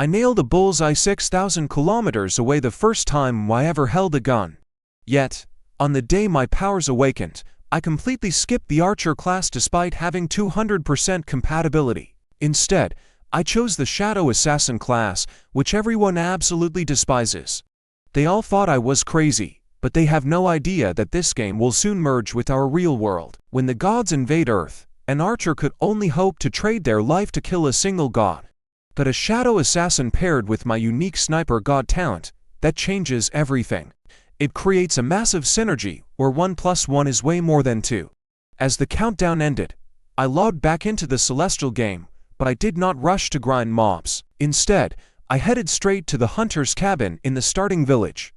I nailed a bullseye 6,000 kilometers away the first time I ever held a gun. Yet, on the day my powers awakened, I completely skipped the archer class despite having 200% compatibility. Instead, I chose the shadow assassin class, which everyone absolutely despises. They all thought I was crazy, but they have no idea that this game will soon merge with our real world. When the gods invade Earth, an archer could only hope to trade their life to kill a single god. But a shadow assassin paired with my unique sniper god talent, that changes everything. It creates a massive synergy where 1 + 1 is way more than 2. As the countdown ended, I logged back into the Celestial game, but I did not rush to grind mobs. Instead, I headed straight to the hunter's cabin in the starting village.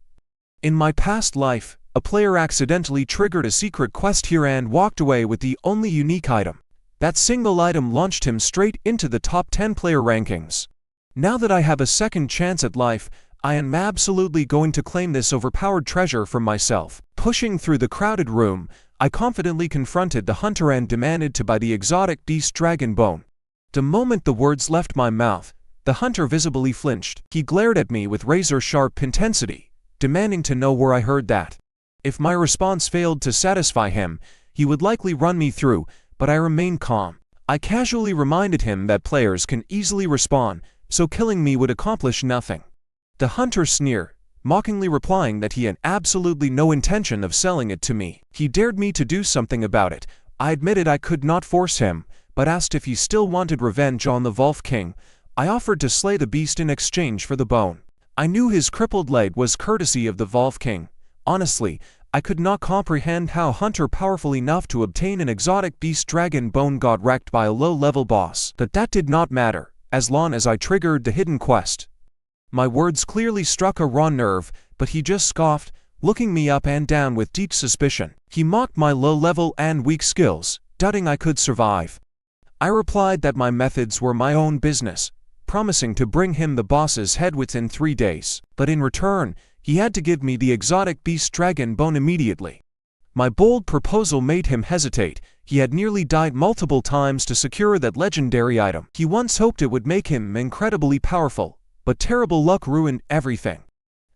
In my past life, a player accidentally triggered a secret quest here and walked away with the only unique item. That single item launched him straight into the top 10 player rankings. Now that I have a second chance at life, I am absolutely going to claim this overpowered treasure for myself. Pushing through the crowded room, I confidently confronted the hunter and demanded to buy the exotic beast dragon bone. The moment the words left my mouth, the hunter visibly flinched. He glared at me with razor-sharp intensity, demanding to know where I heard that. If my response failed to satisfy him, he would likely run me through, but I remained calm. I casually reminded him that players can easily respawn, so killing me would accomplish nothing. The hunter sneered, mockingly replying that he had absolutely no intention of selling it to me. He dared me to do something about it. I admitted I could not force him, but asked if he still wanted revenge on the Wolf King. I offered to slay the beast in exchange for the bone. I knew his crippled leg was courtesy of the Wolf King. Honestly, I could not comprehend how Hunter powerful enough to obtain an exotic beast dragon bone got wrecked by a low-level boss. But that did not matter, as long as I triggered the hidden quest. My words clearly struck a raw nerve, but he just scoffed, looking me up and down with deep suspicion. He mocked my low-level and weak skills, doubting I could survive. I replied that my methods were my own business, promising to bring him the boss's head within 3 days. But in return, he had to give me the exotic beast dragon bone immediately. My bold proposal made him hesitate. He had nearly died multiple times to secure that legendary item. He once hoped it would make him incredibly powerful, but terrible luck ruined everything.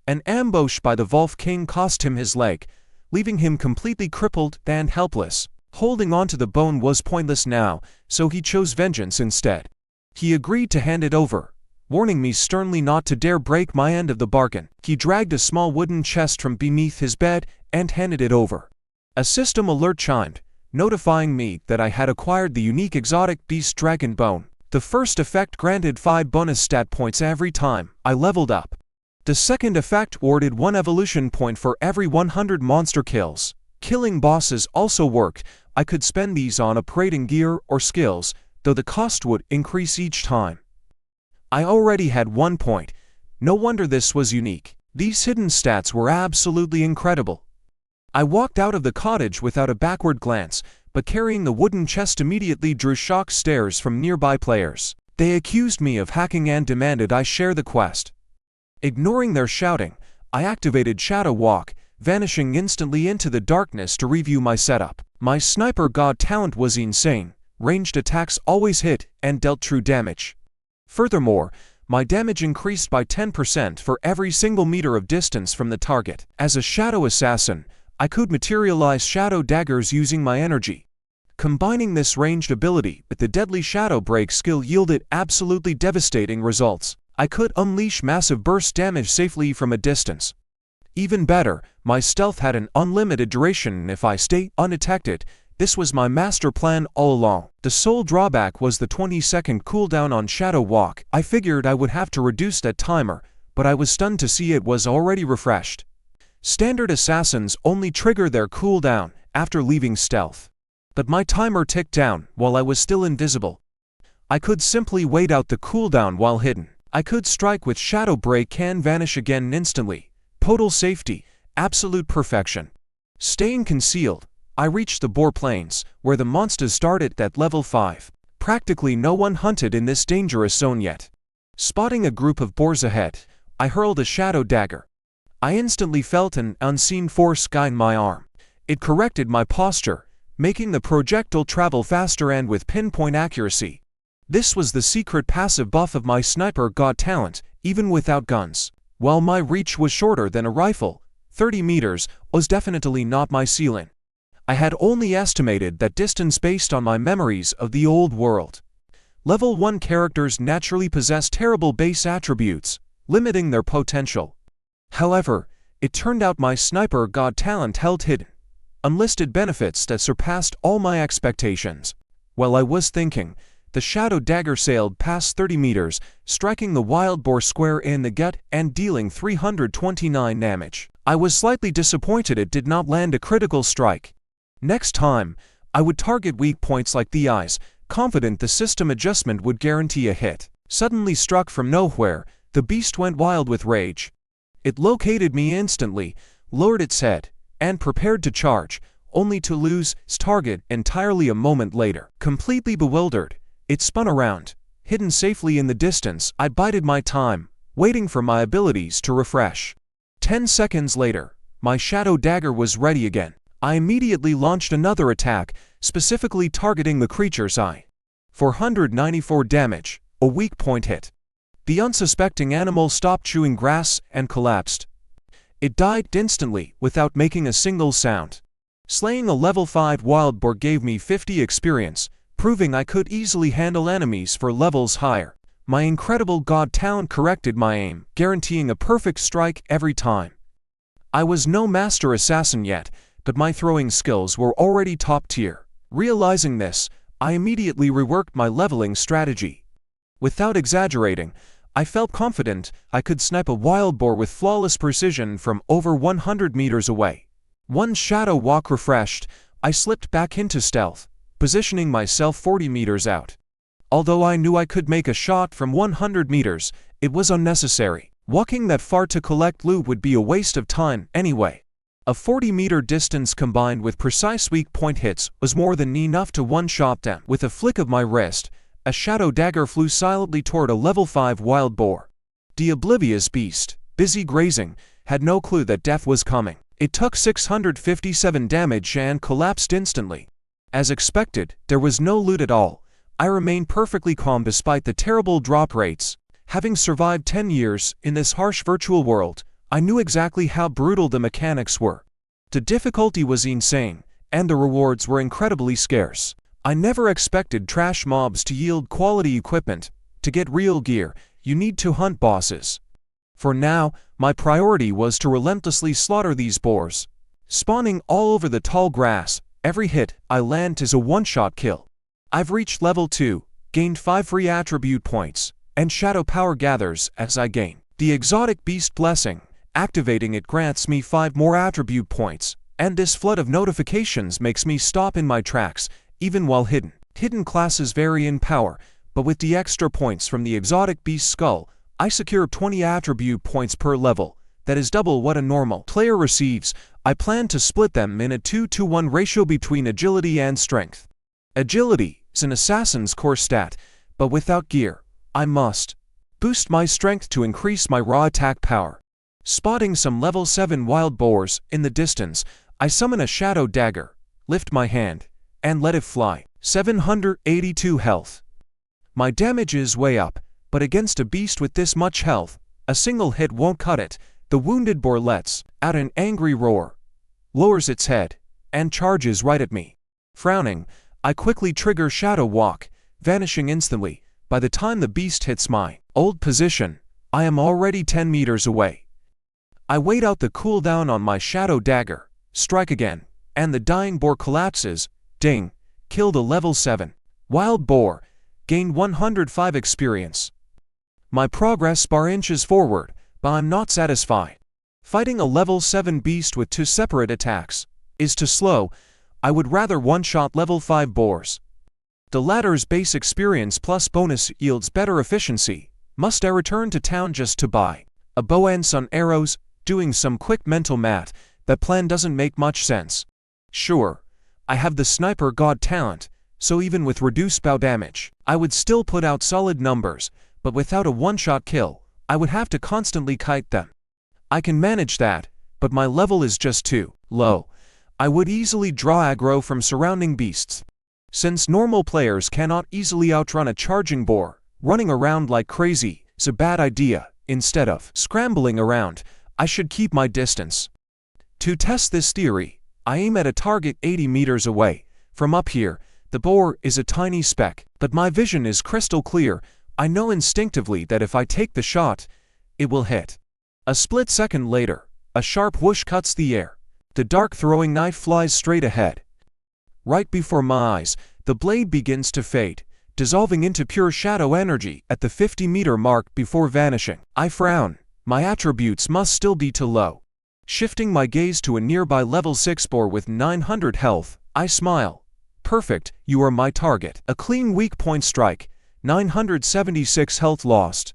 An ambush by the Wolf King cost him his leg, leaving him completely crippled and helpless. Holding on to the bone was pointless now, so he chose vengeance instead. He agreed to hand it over, warning me sternly not to dare break my end of the bargain. He dragged a small wooden chest from beneath his bed and handed it over. A system alert chimed, notifying me that I had acquired the unique exotic beast dragon bone. The first effect granted 5 bonus stat points every time I leveled up. The second effect awarded 1 evolution point for every 100 monster kills. Killing bosses also worked. I could spend these on upgrading gear or skills, though the cost would increase each time. I already had 1 point. No wonder this was unique. These hidden stats were absolutely incredible. I walked out of the cottage without a backward glance, but carrying the wooden chest immediately drew shocked stares from nearby players. They accused me of hacking and demanded I share the quest. Ignoring their shouting, I activated Shadow Walk, vanishing instantly into the darkness to review my setup. My sniper god talent was insane. Ranged attacks always hit and dealt true damage. Furthermore, my damage increased by 10% for every single meter of distance from the target. As a shadow assassin, I could materialize shadow daggers using my energy. Combining this ranged ability with the deadly shadow break skill yielded absolutely devastating results. I could unleash massive burst damage safely from a distance. Even better, my stealth had an unlimited duration if I stayed undetected. This was my master plan all along. The sole drawback was the 20-second cooldown on Shadow Walk. I figured I would have to reduce that timer, but I was stunned to see it was already refreshed. Standard assassins only trigger their cooldown after leaving stealth. But my timer ticked down while I was still invisible. I could simply wait out the cooldown while hidden. I could strike with Shadow Break and vanish again instantly. Total safety, absolute perfection. Staying concealed, I reached the Boar Plains, where the monsters started at level 5. Practically no one hunted in this dangerous zone yet. Spotting a group of boars ahead, I hurled a shadow dagger. I instantly felt an unseen force guide my arm. It corrected my posture, making the projectile travel faster and with pinpoint accuracy. This was the secret passive buff of my sniper god talent, even without guns. While my reach was shorter than a rifle, 30 meters was definitely not my ceiling. I had only estimated that distance based on my memories of the old world. Level 1 characters naturally possess terrible base attributes, limiting their potential. However, it turned out my sniper god talent held hidden, unlisted benefits that surpassed all my expectations. While I was thinking, the shadow dagger sailed past 30 meters, striking the wild boar square in the gut and dealing 329 damage. I was slightly disappointed it did not land a critical strike. Next time, I would target weak points like the eyes, confident the system adjustment would guarantee a hit. Suddenly struck from nowhere, the beast went wild with rage. It located me instantly, lowered its head, and prepared to charge, only to lose its target entirely a moment later. Completely bewildered, it spun around. Hidden safely in the distance, I bided my time, waiting for my abilities to refresh. 10 seconds later, my shadow dagger was ready again. I immediately launched another attack, specifically targeting the creature's eye. 494 damage, a weak point hit. The unsuspecting animal stopped chewing grass and collapsed. It died instantly without making a single sound. Slaying a level 5 wild boar gave me 50 experience, proving I could easily handle enemies for levels higher. My incredible god talent corrected my aim, guaranteeing a perfect strike every time. I was no master assassin yet, but my throwing skills were already top tier. Realizing this, I immediately reworked my leveling strategy. Without exaggerating, I felt confident I could snipe a wild boar with flawless precision from over 100 meters away. Once Shadow Walk refreshed, I slipped back into stealth, positioning myself 40 meters out. Although I knew I could make a shot from 100 meters, it was unnecessary. Walking that far to collect loot would be a waste of time anyway. A 40-meter distance combined with precise weak point hits was more than enough to one-shot them. With a flick of my wrist, a shadow dagger flew silently toward a level 5 wild boar. The oblivious beast, busy grazing, had no clue that death was coming. It took 657 damage and collapsed instantly. As expected, there was no loot at all. I remained perfectly calm despite the terrible drop rates. Having survived 10 years in this harsh virtual world, I knew exactly how brutal the mechanics were. The difficulty was insane, and the rewards were incredibly scarce. I never expected trash mobs to yield quality equipment. To get real gear, you need to hunt bosses. For now, my priority was to relentlessly slaughter these boars. Spawning all over the tall grass, every hit I land is a one-shot kill. I've reached level 2, gained 5 free attribute points, and shadow power gathers as I gain. The exotic beast blessing, activating it grants me 5 more attribute points, and this flood of notifications makes me stop in my tracks, even while hidden. Hidden classes vary in power, but with the extra points from the exotic beast skull, I secure 20 attribute points per level. That is double what a normal player receives. I plan to split them in a 2-to-1 ratio between agility and strength. Agility is an assassin's core stat, but without gear, I must boost my strength to increase my raw attack power. Spotting some level 7 wild boars in the distance, I summon a shadow dagger, lift my hand, and let it fly. 782 health. My damage is way up, but against a beast with this much health, a single hit won't cut it. The wounded boar lets out an angry roar, lowers its head, and charges right at me. Frowning, I quickly trigger Shadow Walk, vanishing instantly. By the time the beast hits my old position, I am already 10 meters away. I wait out the cooldown on my shadow dagger, strike again, and the dying boar collapses. Ding, killed a level 7 wild boar, gained 105 experience. My progress bar inches forward, but I'm not satisfied. Fighting a level 7 beast with 2 separate attacks is too slow. I would rather one-shot level 5 boars. The latter's base experience plus bonus yields better efficiency. Must I return to town just to buy a bow and some arrows? Doing some quick mental math, that plan doesn't make much sense. Sure, I have the sniper god talent, so even with reduced bow damage, I would still put out solid numbers, but without a one-shot kill, I would have to constantly kite them. I can manage that, but my level is just too low. I would easily draw aggro from surrounding beasts. Since normal players cannot easily outrun a charging boar, running around like crazy is a bad idea. Instead of scrambling around, I should keep my distance. To test this theory, I aim at a target 80 meters away. From up here, the boar is a tiny speck, but my vision is crystal clear. I know instinctively that if I take the shot, it will hit. A split second later, a sharp whoosh cuts the air. The dark throwing knife flies straight ahead. Right before my eyes, the blade begins to fade, dissolving into pure shadow energy at the 50-meter mark before vanishing. I frown. My attributes must still be too low. Shifting my gaze to a nearby level 6 boar with 900 health, I smile. Perfect, you are my target. A clean weak point strike, 976 health lost.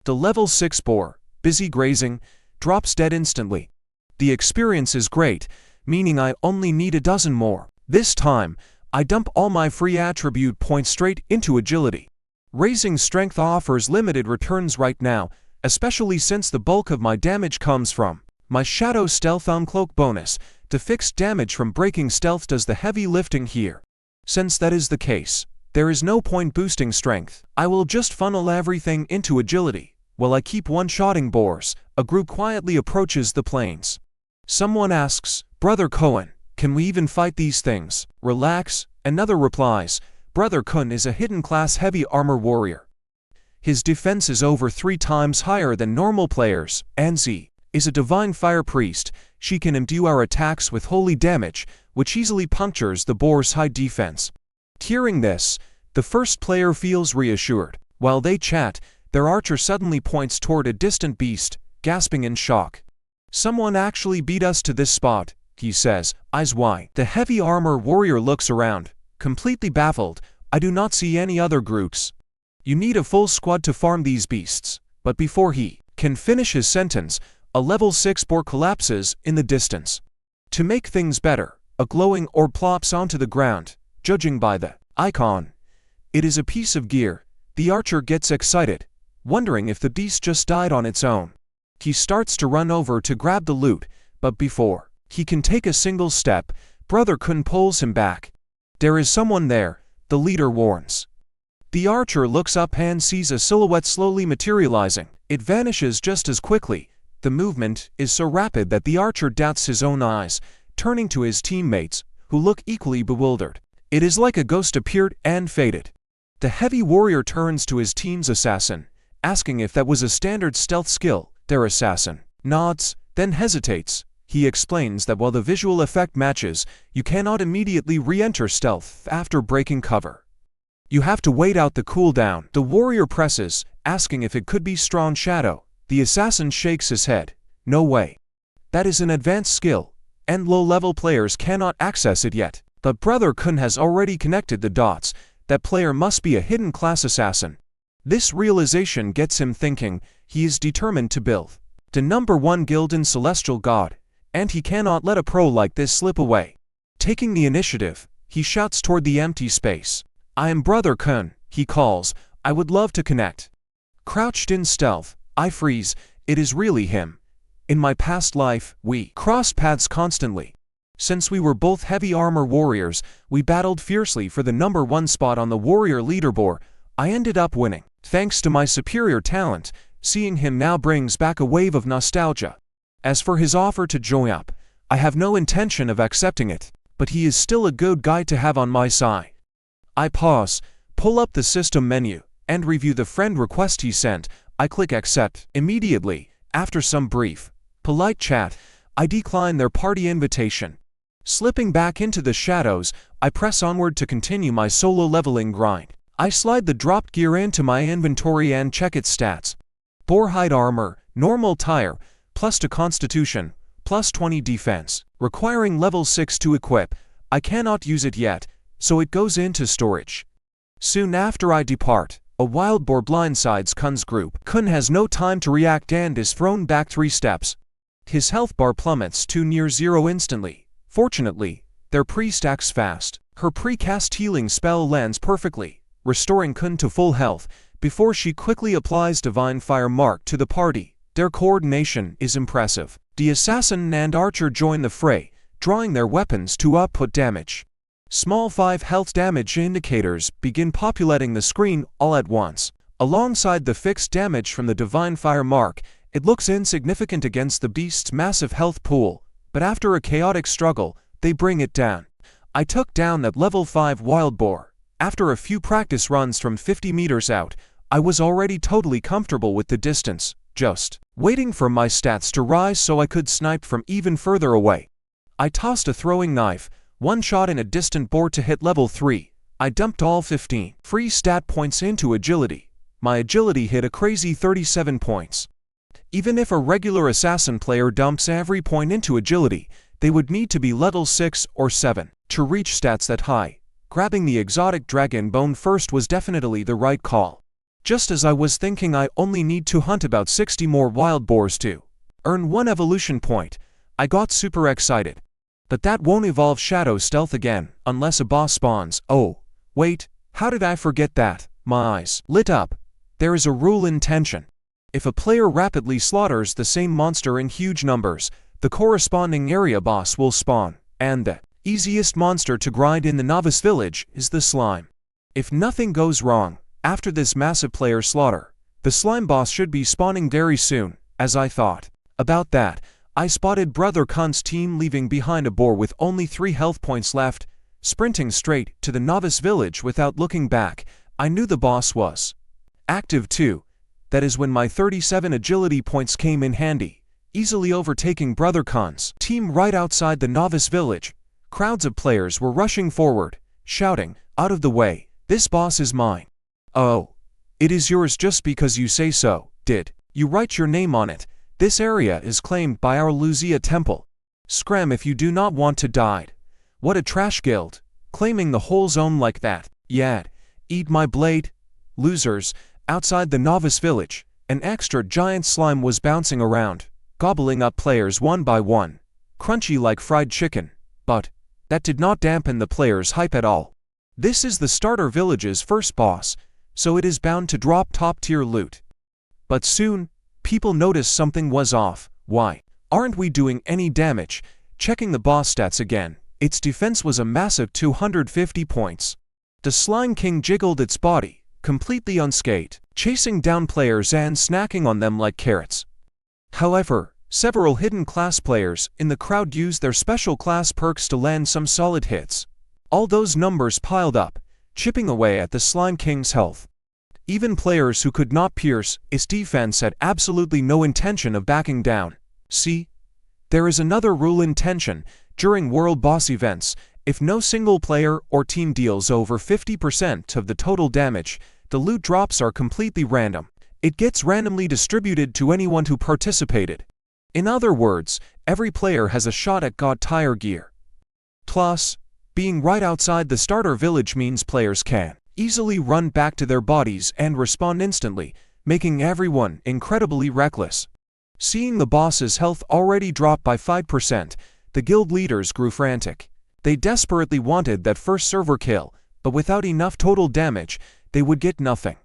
The level 6 boar, busy grazing, drops dead instantly. The experience is great, meaning I only need a dozen more. This time, I dump all my free attribute points straight into agility. Raising strength offers limited returns right now, especially since the bulk of my damage comes from my Shadow Stealth Uncloak bonus. To fix damage from breaking stealth does the heavy lifting here. Since that is the case, there is no point boosting strength. I will just funnel everything into agility. While I keep one-shotting boars, a group quietly approaches the plains. Someone asks, "Brother Cohen, can we even fight these things?" "Relax," another replies. Brother Kun is a hidden class heavy armor warrior. His defense is over 3 times higher than normal players. Anzi is a divine fire priest. She can imbue our attacks with holy damage, which easily punctures the boar's high defense. Hearing this, the first player feels reassured. While they chat, their archer suddenly points toward a distant beast, gasping in shock. "Someone actually beat us to this spot," he says, eyes wide. The heavy armor warrior looks around, completely baffled. "I do not see any other groups. You need a full squad to farm these beasts." But before he can finish his sentence, a level 6 boar collapses in the distance. To make things better, a glowing orb plops onto the ground. Judging by the icon, it is a piece of gear. The archer gets excited, wondering if the beast just died on its own. He starts to run over to grab the loot, but before he can take a single step, Brother Kun pulls him back. "There is someone there," the leader warns. The archer looks up and sees a silhouette slowly materializing. It vanishes just as quickly. The movement is so rapid that the archer doubts his own eyes, turning to his teammates, who look equally bewildered. It is like a ghost appeared and faded. The heavy warrior turns to his team's assassin, asking if that was a standard stealth skill. Their assassin nods, then hesitates. He explains that while the visual effect matches, you cannot immediately re-enter stealth after breaking cover. You have to wait out the cooldown. The warrior presses, asking if it could be strong shadow. The assassin shakes his head. "No way. That is an advanced skill, and low-level players cannot access it yet." But Brother Kun has already connected the dots. That player must be a hidden class assassin. This realization gets him thinking. He is determined to build the #1 guild in Celestial God, and he cannot let a pro like this slip away. Taking the initiative, he shouts toward the empty space. "I am Brother Kun," he calls. "I would love to connect." Crouched in stealth, I freeze. It is really him. In my past life, we crossed paths constantly. Since we were both heavy armor warriors, we battled fiercely for the #1 spot on the warrior leaderboard. I ended up winning. Thanks to my superior talent, seeing him now brings back a wave of nostalgia. As for his offer to join up, I have no intention of accepting it, but he is still a good guy to have on my side. I pause, pull up the system menu, and review the friend request he sent. I click accept. Immediately, after some brief, polite chat, I decline their party invitation. Slipping back into the shadows, I press onward to continue my solo leveling grind. I slide the dropped gear into my inventory and check its stats. Boarhide armor, normal tire, +2 constitution, +20 defense, requiring level 6 to equip. I cannot use it yet, so it goes into storage. Soon after I depart, a wild boar blindsides Kun's group. Kun has no time to react and is thrown back 3 steps. His health bar plummets to near 0 instantly. Fortunately, their priest acts fast. Her pre-cast healing spell lands perfectly, restoring Kun to full health, before she quickly applies Divine Fire Mark to the party. Their coordination is impressive. The assassin and archer join the fray, drawing their weapons to output damage. Small 5 health damage indicators begin populating the screen all at once. Alongside the fixed damage from the Divine Fire mark, it looks insignificant against the beast's massive health pool, but after a chaotic struggle, they bring it down. I took down that level 5 wild boar. After a few practice runs from 50 meters out, I was already totally comfortable with the distance, just waiting for my stats to rise so I could snipe from even further away. I tossed a throwing knife, one shot in a distant boar to hit level 3. I dumped all 15 free stat points into agility. My agility hit a crazy 37 points. Even if a regular assassin player dumps every point into agility, they would need to be level 6 or 7 to reach stats that high. Grabbing the exotic dragon bone first was definitely the right call. Just as I was thinking, I only need to hunt about 60 more wild boars to earn 1 evolution point, I got super excited. But that won't evolve Shadow Stealth again, unless a boss spawns. Oh, wait, how did I forget that? My eyes lit up. There is a rule in tension. If a player rapidly slaughters the same monster in huge numbers, the corresponding area boss will spawn, and the easiest monster to grind in the novice village is the slime. If nothing goes wrong, after this massive player slaughter, the slime boss should be spawning very soon, as I thought. About that, I spotted Brother Khan's team leaving behind a boar with only 3 health points left, sprinting straight to the novice village without looking back. I knew the boss was active too. That is when my 37 agility points came in handy, easily overtaking Brother Khan's team right outside the novice village. Crowds of players were rushing forward, shouting, "Out of the way, this boss is mine." "Oh, it is yours just because you say so. Did you write your name on it? This area is claimed by our Lucia temple. Scram if you do not want to die." What a trash guild, claiming the whole zone like that. Yad, eat my blade. Losers. Outside the novice village, an extra giant slime was bouncing around, gobbling up players one by one, crunchy like fried chicken. But that did not dampen the players' hype at all. This is the starter village's first boss, so it is bound to drop top-tier loot. But soon, people noticed something was off. Why aren't we doing any damage? Checking the boss stats again, its defense was a massive 250 points. The Slime King jiggled its body, completely unscathed, chasing down players and snacking on them like carrots. However, several hidden class players in the crowd used their special class perks to land some solid hits. All those numbers piled up, chipping away at the Slime King's health. Even players who could not pierce its defense had absolutely no intention of backing down. See? There is another rule in tension. During world boss events, if no single player or team deals over 50% of the total damage, the loot drops are completely random. It gets randomly distributed to anyone who participated. In other words, every player has a shot at God tier gear. Plus, being right outside the starter village means players can easily run back to their bodies and respawn instantly, making everyone incredibly reckless. Seeing the boss's health already drop by 5%, the guild leaders grew frantic. They desperately wanted that first server kill, but without enough total damage, they would get nothing.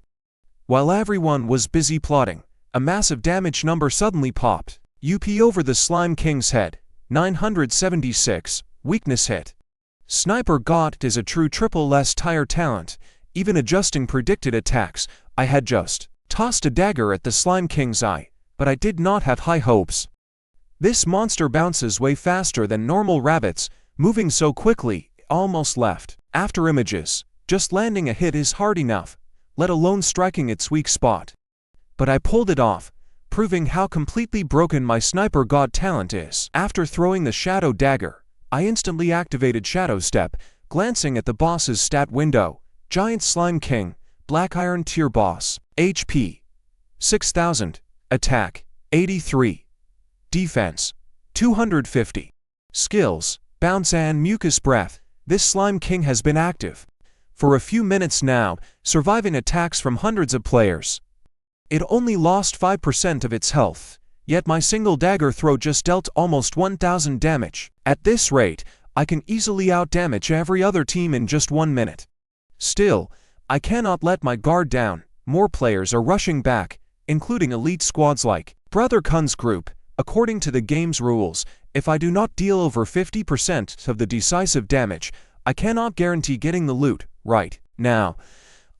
While everyone was busy plotting, a massive damage number suddenly popped. UP over the Slime King's head, 976, weakness hit. Sniper God is a true triple S tier talent, even adjusting predicted attacks. I had just tossed a dagger at the Slime King's eye, but I did not have high hopes. This monster bounces way faster than normal rabbits, moving so quickly, almost left. After images, just landing a hit is hard enough, let alone striking its weak spot. But I pulled it off, proving how completely broken my Sniper God talent is. After throwing the Shadow Dagger, I instantly activated Shadow Step, glancing at the boss's stat window. Giant Slime King, Black Iron tier boss, HP 6000, Attack 83, Defense 250, Skills, Bounce and Mucus Breath. This Slime King has been active for a few minutes now, surviving attacks from hundreds of players. It only lost 5% of its health, yet my single dagger throw just dealt almost 1000 damage. At this rate, I can easily outdamage every other team in just 1 minute. Still, I cannot let my guard down. More players are rushing back, including elite squads like Brother Khan's group. According to the game's rules, if I do not deal over 50% of the decisive damage, I cannot guarantee getting the loot right now.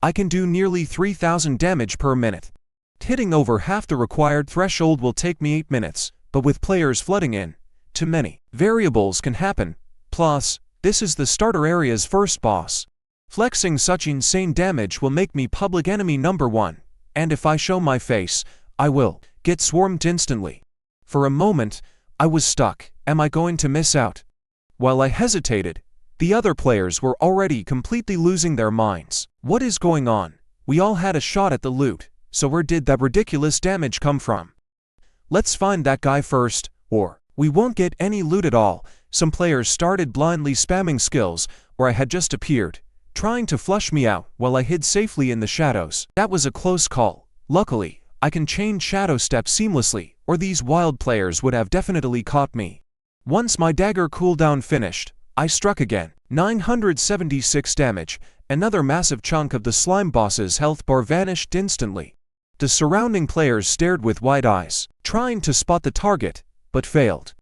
I can do nearly 3,000 damage per minute. Hitting over half the required threshold will take me 8 minutes, but with players flooding in, too many variables can happen. Plus, this is the starter area's first boss. Flexing such insane damage will make me public enemy number 1, and if I show my face, I will get swarmed instantly. For a moment, I was stuck. Am I going to miss out? While I hesitated, the other players were already completely losing their minds. What is going on? We all had a shot at the loot, so where did that ridiculous damage come from? Let's find that guy first, or we won't get any loot at all. Some players started blindly spamming skills where I had just appeared, trying to flush me out while I hid safely in the shadows. That was a close call. Luckily, I can change shadow step seamlessly, or these wild players would have definitely caught me. Once my dagger cooldown finished, I struck again. 976 damage. Another massive chunk of the slime boss's health bar vanished instantly. The surrounding players stared with wide eyes, trying to spot the target, but failed.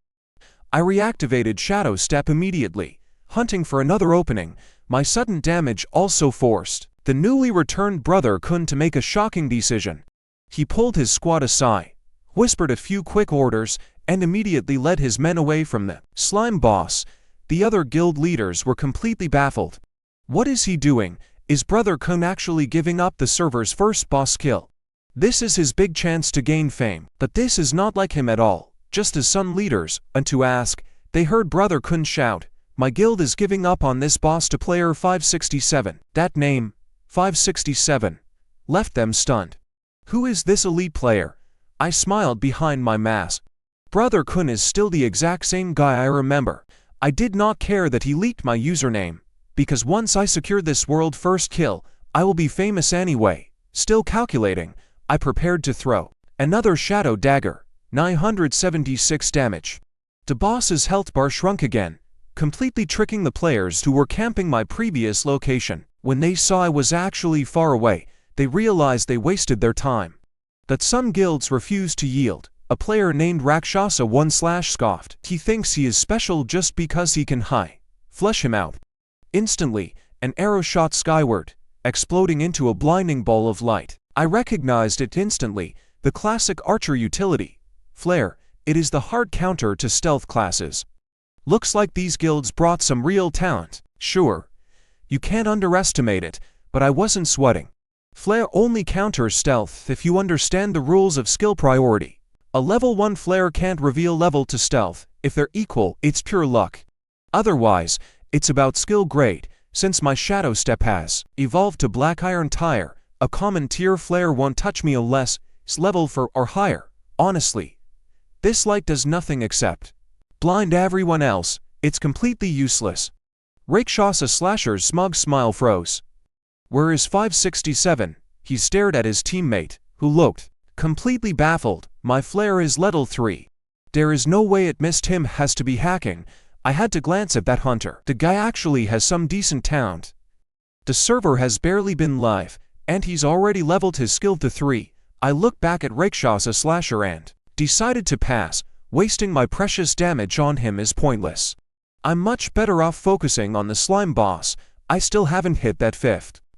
I reactivated Shadow Step immediately, hunting for another opening. My sudden damage also forced the newly returned Brother Kun to make a shocking decision. He pulled his squad aside, whispered a few quick orders, and immediately led his men away from the slime boss. The other guild leaders were completely baffled. What is he doing? Is Brother Kun actually giving up the server's first boss kill? This is his big chance to gain fame, but this is not like him at all. Just as some leaders, and to ask, they heard Brother Kun shout, "My guild is giving up on this boss to player 567. That name, 567, left them stunned. Who is this elite player? I smiled behind my mask. Brother Kun is still the exact same guy I remember. I did not care that he leaked my username, because once I secure this world first kill, I will be famous anyway. Still calculating, I prepared to throw another shadow dagger. 976 damage. The boss's health bar shrunk again, completely tricking the players who were camping my previous location. When they saw I was actually far away, they realized they wasted their time. That some guilds refused to yield. A player named Rakshasa scoffed. He thinks he is special just because he can flush him out. Instantly, an arrow shot skyward, exploding into a blinding ball of light. I recognized it instantly, the classic archer utility. Flare, it is the hard counter to stealth classes. Looks like these guilds brought some real talent. Sure, you can't underestimate it, but I wasn't sweating. Flare only counters stealth if you understand the rules of skill priority. A level 1 flare can't reveal level to stealth. If they're equal, it's pure luck. Otherwise, it's about skill grade. Since my shadow step has evolved to black iron tire, a common tier flare won't touch me unless it's level 4 or higher. Honestly, this light does nothing except blind everyone else. It's completely useless. Rakshasa Slasher's smug smile froze. Where is 567? He stared at his teammate, who looked completely baffled. My flare is level 3. There is no way it missed him. Has to be hacking. I had to glance at that hunter. The guy actually has some decent talent. The server has barely been live, and he's already leveled his skill to 3. I looked back at Rakshasa Slasher and decided to pass. Wasting my precious damage on him is pointless. I'm much better off focusing on the slime boss. I still haven't hit that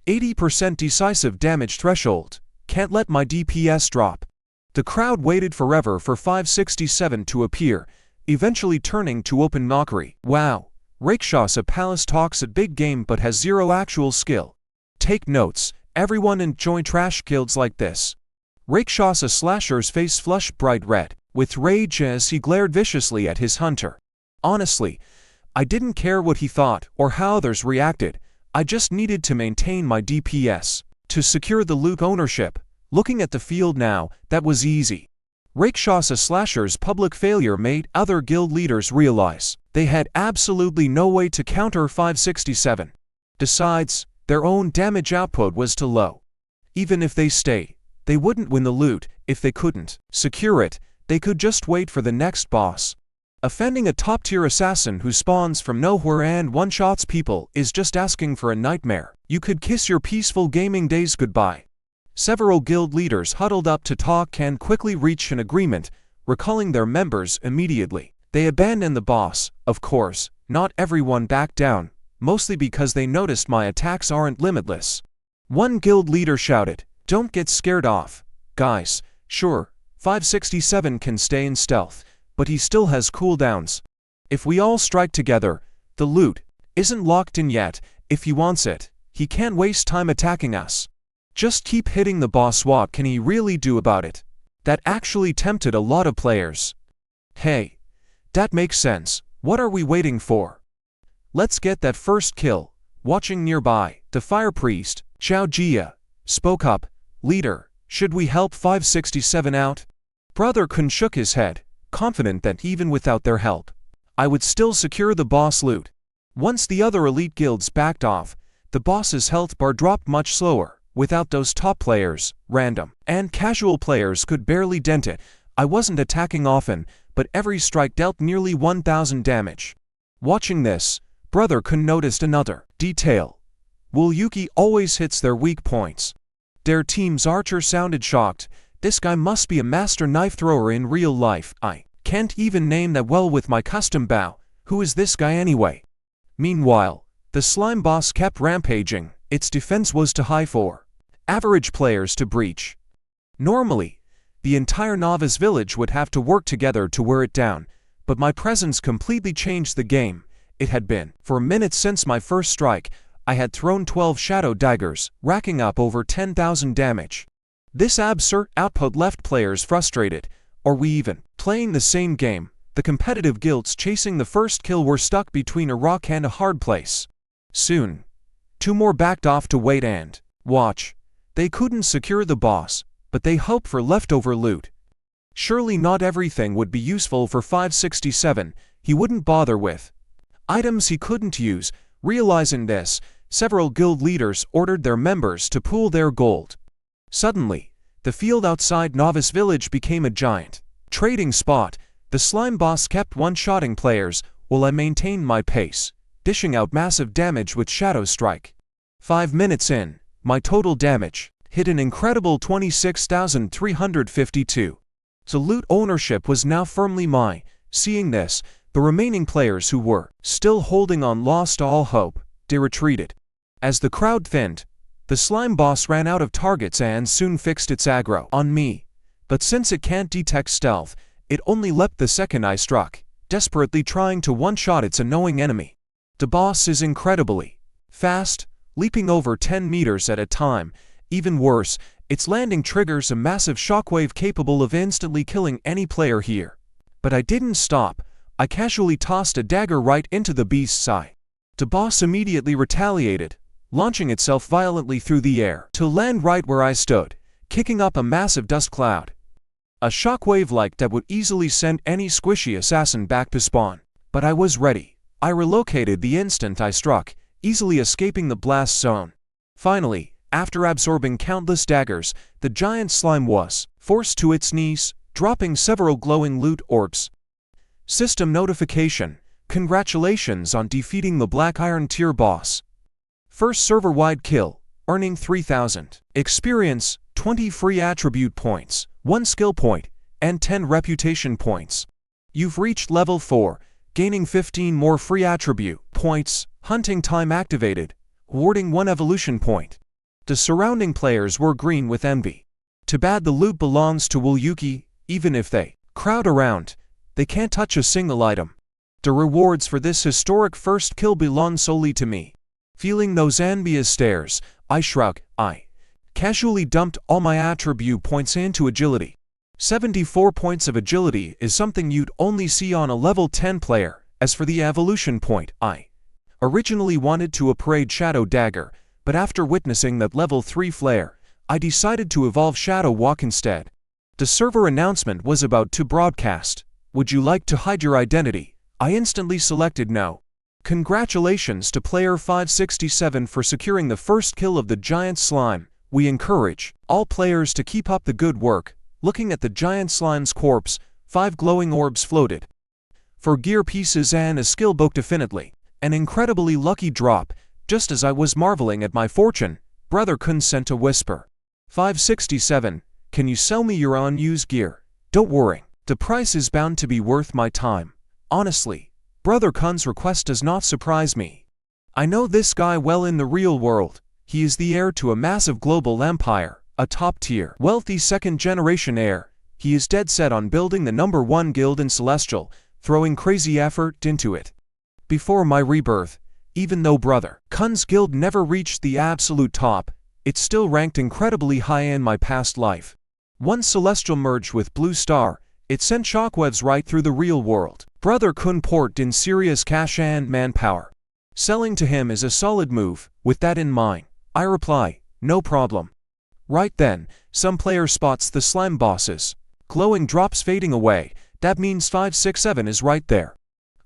80% decisive damage threshold. Can't let my DPS drop. The crowd waited forever for 567 to appear, eventually turning to open mockery. Wow, Rakshasa Palace talks a big game but has zero actual skill. Take notes, everyone enjoy trash guilds like this. Rakshasa Slasher's face flushed bright red, with rage as he glared viciously at his hunter. Honestly, I didn't care what he thought or how others reacted. I just needed to maintain my DPS. To secure the loot ownership. Looking at the field now, that was easy. Rakshasa Slasher's public failure made other guild leaders realize they had absolutely no way to counter 567. Besides, their own damage output was too low. Even if they stayed, they wouldn't win the loot. If they couldn't secure it, they could just wait for the next boss. Offending a top-tier assassin who spawns from nowhere and one-shots people is just asking for a nightmare. You could kiss your peaceful gaming days goodbye. Several guild leaders huddled up to talk and quickly reach an agreement, recalling their members immediately. They abandoned the boss, of course. Not everyone backed down. mostly because they noticed my attacks aren't limitless. One guild leader shouted, "Don't get scared off, guys. Sure, 567 can stay in stealth, but he still has cooldowns. If we all strike together, the loot isn't locked in yet. If he wants it, he can't waste time attacking us. Just keep hitting the boss. What can he really do about it?" That actually tempted a lot of players. Hey, that makes sense. What are we waiting for? Let's get that first kill. Watching nearby, the fire priest, Xiao Jia, spoke up, "Leader, should we help 567 out?" Brother Kun shook his head, confident that even without their help, I would still secure the boss loot. Once the other elite guilds backed off, the boss's health bar dropped much slower. Without those top players, random and casual players could barely dent it. I wasn't attacking often, but every strike dealt nearly 1,000 damage. Watching this, Brother Kun noticed another detail. Wulyuki always hits their weak points. Their team's archer sounded shocked. This guy must be a master knife thrower in real life. I can't even name that well with my custom bow. Who is this guy anyway? Meanwhile, the slime boss kept rampaging. Its defense was too high for average players to breach. Normally, the entire novice village would have to work together to wear it down, but my presence completely changed the game. It had been, for minutes since my first strike, I had thrown 12 shadow daggers, racking up over 10,000 damage. This absurd output left players frustrated. Are we even playing the same game? The competitive guilds chasing the first kill were stuck between a rock and a hard place. Soon, 2 more backed off to wait and watch. They couldn't secure the boss, but they hoped for leftover loot. Surely not everything would be useful for 567. He wouldn't bother with items he couldn't use. Realizing this, several guild leaders ordered their members to pool their gold. Suddenly, the field outside Novice Village became a giant trading spot. The slime boss kept one-shotting players while I maintained my pace, dishing out massive damage with Shadow Strike. 5 minutes in, my total damage hit an incredible 26,352. So loot ownership was now firmly mine. Seeing this, the remaining players who were still holding on lost all hope. They retreated. As the crowd thinned, the slime boss ran out of targets and soon fixed its aggro on me. But since it can't detect stealth, it only leapt the second I struck, desperately trying to one-shot its annoying enemy. The boss is incredibly fast, leaping over 10 meters at a time. Even worse, its landing triggers a massive shockwave capable of instantly killing any player here. But I didn't stop. I casually tossed a dagger right into the beast's eye. The boss immediately retaliated, launching itself violently through the air to land right where I stood, kicking up a massive dust cloud. A shockwave like that would easily send any squishy assassin back to spawn. But I was ready. I relocated the instant I struck, easily escaping the blast zone. Finally, after absorbing countless daggers, the giant slime was forced to its knees, dropping several glowing loot orbs. System notification: congratulations on defeating the Black Iron tier boss. First server-wide kill, earning 3,000 experience, 20 free attribute points, 1 skill point, and 10 reputation points. You've reached level 4, gaining 15 more free attribute points, hunting time activated, awarding 1 evolution point. The surrounding players were green with envy. Too bad the loot belongs to Wulyuki. Even if they crowd around, they can't touch a single item. The rewards for this historic first kill belong solely to me. Feeling those envious stares, I shrugged. I casually dumped all my attribute points into agility. 74 points of agility is something you'd only see on a level 10 player. As for the evolution point, I originally wanted to upgrade Shadow Dagger, but after witnessing that level 3 flare, I decided to evolve Shadow Walk instead. The server announcement was about to broadcast. Would you like to hide your identity? I instantly selected no. Congratulations to player 567 for securing the first kill of the giant slime. We encourage all players to keep up the good work. Looking at the giant slime's corpse, 5 glowing orbs floated. For gear pieces and a skill book definitely. An incredibly lucky drop. Just as I was marveling at my fortune, Brother Kun sent a whisper. 567, can you sell me your unused gear? Don't worry, the price is bound to be worth my time. Honestly, Brother Kun's request does not surprise me. I know this guy well in the real world. He is the heir to a massive global empire, a top-tier, wealthy second-generation heir. He is dead set on building the #1 guild in Celestial, throwing crazy effort into it. Before my rebirth, even though Brother Kun's guild never reached the absolute top, it still ranked incredibly high in my past life. Once Celestial merged with Blue Star, it sent shockwaves right through the real world. Brother Kun poured in serious cash and manpower. Selling to him is a solid move. With that in mind, I reply, no problem. Right then, some player spots the slime bosses. Glowing drops fading away. That means 567 is right there.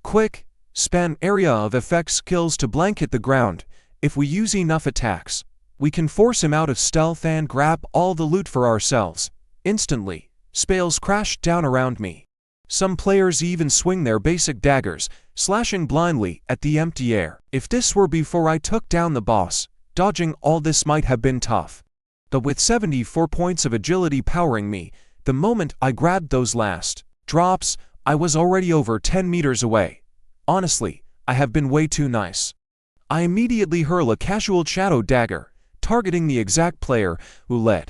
Quick, span area of effect skills to blanket the ground. If we use enough attacks, we can force him out of stealth and grab all the loot for ourselves. Instantly, spells crash down around me. Some players even swing their basic daggers, slashing blindly at the empty air. If this were before I took down the boss, dodging all this might have been tough. But with 74 points of agility powering me, the moment I grabbed those last drops, I was already over 10 meters away. Honestly, I have been way too nice. I immediately hurl a casual shadow dagger, targeting the exact player who led